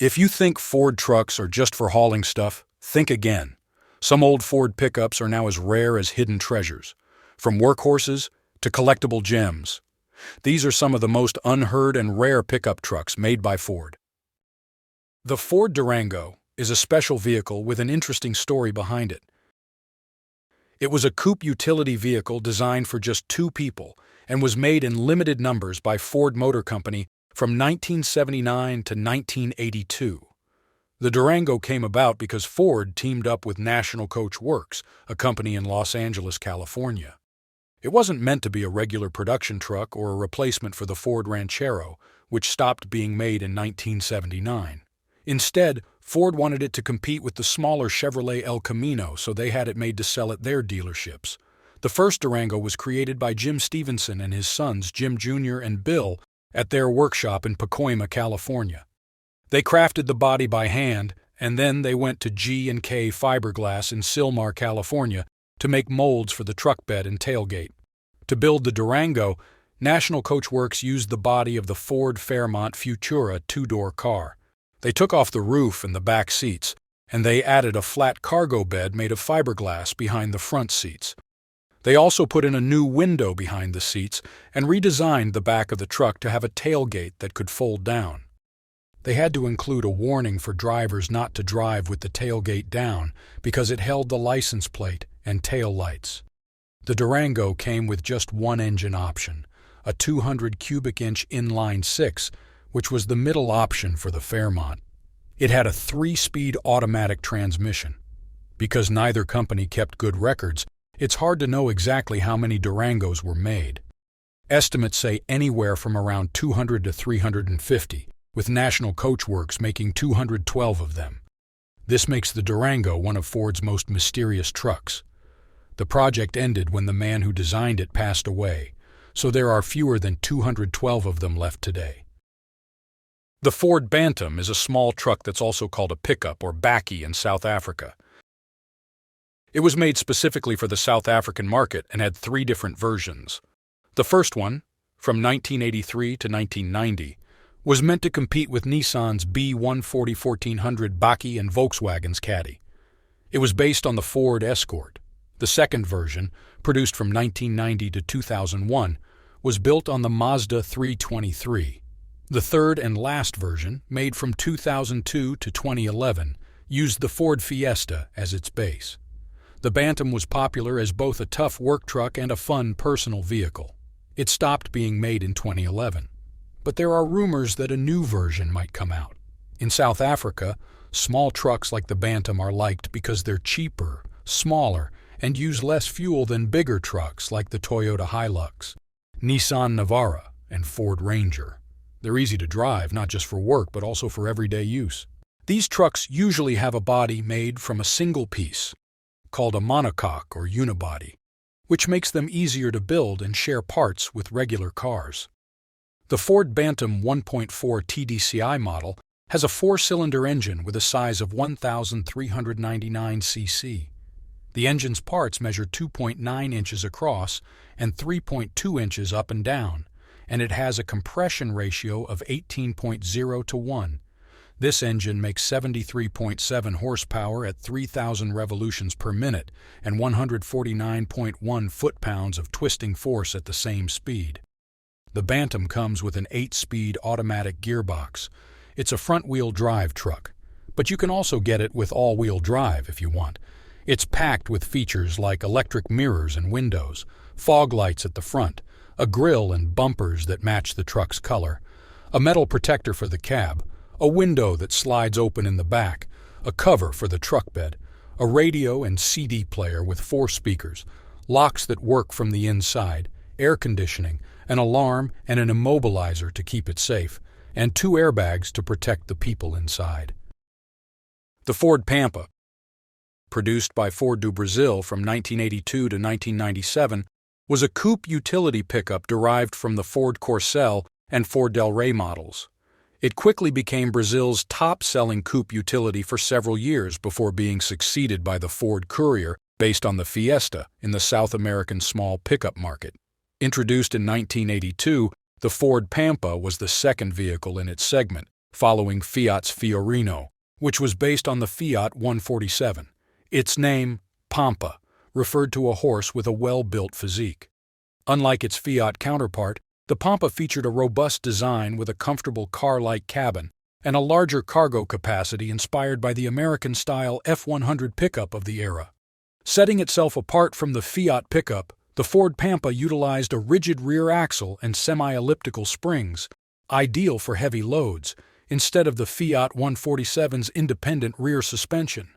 If you think Ford trucks are just for hauling stuff, think again. Some old Ford pickups are now as rare as hidden treasures, from workhorses to collectible gems. These are some of the most unheard and rare pickup trucks made by Ford. The Ford Durango is a special vehicle with an interesting story behind it. It was a coupe utility vehicle designed for just two people and was made in limited numbers by Ford Motor Company from 1979 to 1982. The Durango came about because Ford teamed up with National Coach Works, a company in Los Angeles, California. It wasn't meant to be a regular production truck or a replacement for the Ford Ranchero, which stopped being made in 1979. Instead, Ford wanted it to compete with the smaller Chevrolet El Camino, so they had it made to sell at their dealerships. The first Durango was created by Jim Stevenson and his sons, Jim Jr. and Bill, at their workshop in Pacoima, California. They crafted the body by hand, and then they went to G&K Fiberglass in Sylmar, California, to make molds for the truck bed and tailgate. To build the Durango, National Coach Works used the body of the Ford Fairmont Futura two-door car. They took off the roof and the back seats, and they added a flat cargo bed made of fiberglass behind the front seats. They also put in a new window behind the seats and redesigned the back of the truck to have a tailgate that could fold down. They had to include a warning for drivers not to drive with the tailgate down because it held the license plate and tail lights. The Durango came with just one engine option, a 200 cubic inch inline six, which was the middle option for the Fairmont. It had a 3-speed automatic transmission. Because neither company kept good records, it's hard to know exactly how many Durangos were made. Estimates say anywhere from around 200 to 350, with National Coach Works making 212 of them. This makes the Durango one of Ford's most mysterious trucks. The project ended when the man who designed it passed away, so there are fewer than 212 of them left today. The Ford Bantam is a small truck that's also called a pickup or bakkie in South Africa. It was made specifically for the South African market and had 3 different versions. The first one, from 1983 to 1990, was meant to compete with Nissan's B140-1400 bakkie and Volkswagen's Caddy. It was based on the Ford Escort. The second version, produced from 1990 to 2001, was built on the Mazda 323. The third and last version, made from 2002 to 2011, used the Ford Fiesta as its base. The Bantam was popular as both a tough work truck and a fun personal vehicle. It stopped being made in 2011. But there are rumors that a new version might come out. In South Africa, small trucks like the Bantam are liked because they're cheaper, smaller, and use less fuel than bigger trucks like the Toyota Hilux, Nissan Navara, and Ford Ranger. They're easy to drive, not just for work, but also for everyday use. These trucks usually have a body made from a single piece, called a monocoque or unibody, which makes them easier to build and share parts with regular cars. The Ford Bantam 1.4 TDCi model has a 4-cylinder engine with a size of 1,399 cc. The engine's parts measure 2.9 inches across and 3.2 inches up and down, and it has a compression ratio of 18.0 to 1. This engine makes 73.7 horsepower at 3,000 revolutions per minute and 149.1 foot-pounds of twisting force at the same speed. The Bantam comes with an 8-speed automatic gearbox. It's a front-wheel drive truck, but you can also get it with all-wheel drive if you want. It's packed with features like electric mirrors and windows, fog lights at the front, a grille and bumpers that match the truck's color, a metal protector for the cab, a window that slides open in the back, a cover for the truck bed, a radio and CD player with 4 speakers, locks that work from the inside, air conditioning, an alarm and an immobilizer to keep it safe, and 2 airbags to protect the people inside. The Ford Pampa, produced by Ford do Brasil from 1982 to 1997, was a coupe utility pickup derived from the Ford Corcel and Ford Del Rey models. It quickly became Brazil's top-selling coupe utility for several years before being succeeded by the Ford Courier, based on the Fiesta, in the South American small pickup market. Introduced in 1982, the Ford Pampa was the second vehicle in its segment, following Fiat's Fiorino, which was based on the Fiat 147. Its name, Pampa, referred to a horse with a well-built physique. Unlike its Fiat counterpart, the Pampa featured a robust design with a comfortable car-like cabin and a larger cargo capacity inspired by the American-style F-100 pickup of the era. Setting itself apart from the Fiat pickup, the Ford Pampa utilized a rigid rear axle and semi-elliptical springs, ideal for heavy loads, instead of the Fiat 147's independent rear suspension.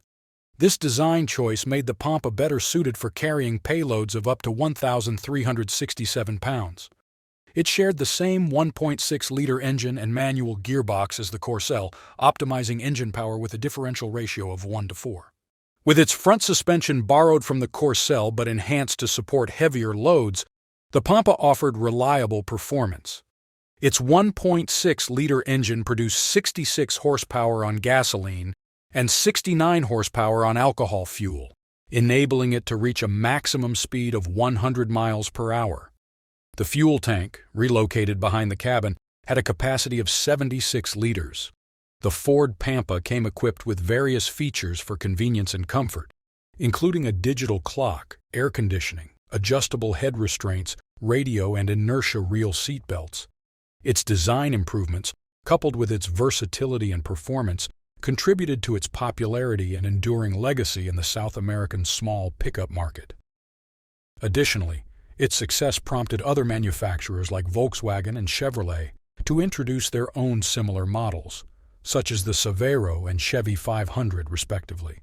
This design choice made the Pampa better suited for carrying payloads of up to 1,367 pounds. It shared the same 1.6-liter engine and manual gearbox as the Corcel, optimizing engine power with a differential ratio of 1:4. With its front suspension borrowed from the Corcel but enhanced to support heavier loads, the Pampa offered reliable performance. Its 1.6-liter engine produced 66 horsepower on gasoline and 69 horsepower on alcohol fuel, enabling it to reach a maximum speed of 100 miles per hour. The fuel tank, relocated behind the cabin, had a capacity of 76 liters. The Ford Pampa came equipped with various features for convenience and comfort, including a digital clock, air conditioning, adjustable head restraints, radio and inertia reel seatbelts. Its design improvements, coupled with its versatility and performance, contributed to its popularity and enduring legacy in the South American small pickup market. Additionally, its success prompted other manufacturers like Volkswagen and Chevrolet to introduce their own similar models, such as the Savero and Chevy 500, respectively.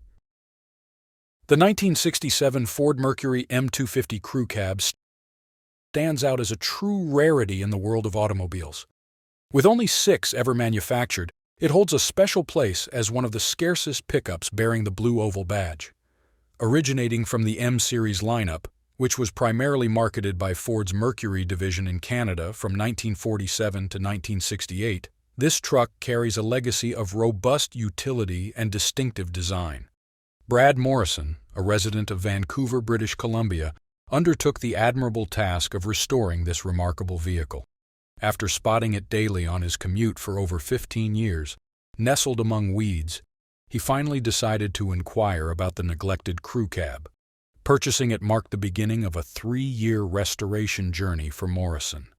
The 1967 Ford Mercury M250 Crew Cab stands out as a true rarity in the world of automobiles. With only 6 ever manufactured, it holds a special place as one of the scarcest pickups bearing the blue oval badge. Originating from the M-Series lineup, which was primarily marketed by Ford's Mercury division in Canada from 1947 to 1968, this truck carries a legacy of robust utility and distinctive design. Brad Morrison, a resident of Vancouver, British Columbia, undertook the admirable task of restoring this remarkable vehicle. After spotting it daily on his commute for over 15 years, nestled among weeds, he finally decided to inquire about the neglected crew cab. Purchasing it marked the beginning of a 3-year restoration journey for Morrison.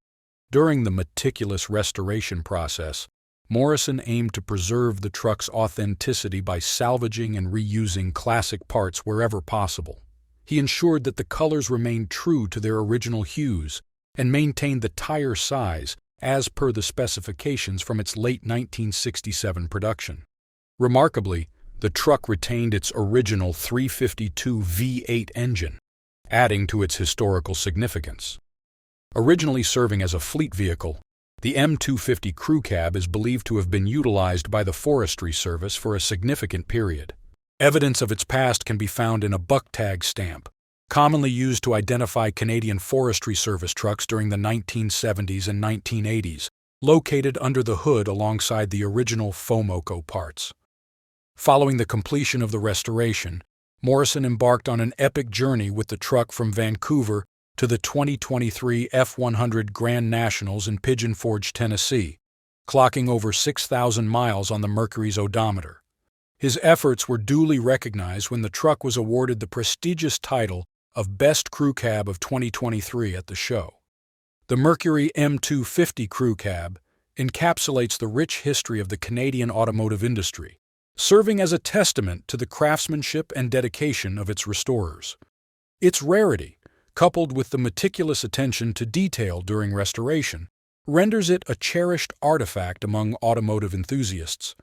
During the meticulous restoration process, Morrison aimed to preserve the truck's authenticity by salvaging and reusing classic parts wherever possible. He ensured that the colors remained true to their original hues and maintained the tire size as per the specifications from its late 1967 production. Remarkably, the truck retained its original 352 V8 engine, adding to its historical significance. Originally serving as a fleet vehicle, the M250 Crew Cab is believed to have been utilized by the Forestry Service for a significant period. Evidence of its past can be found in a buck tag stamp, commonly used to identify Canadian Forestry Service trucks during the 1970s and 1980s, located under the hood alongside the original Fomoco parts. Following the completion of the restoration, Morrison embarked on an epic journey with the truck from Vancouver to the 2023 F-100 Grand Nationals in Pigeon Forge, Tennessee, clocking over 6,000 miles on the Mercury's odometer. His efforts were duly recognized when the truck was awarded the prestigious title of Best Crew Cab of 2023 at the show. The Mercury M250 Crew Cab encapsulates the rich history of the Canadian automotive industry, serving as a testament to the craftsmanship and dedication of its restorers. Its rarity, coupled with the meticulous attention to detail during restoration, renders it a cherished artifact among automotive enthusiasts.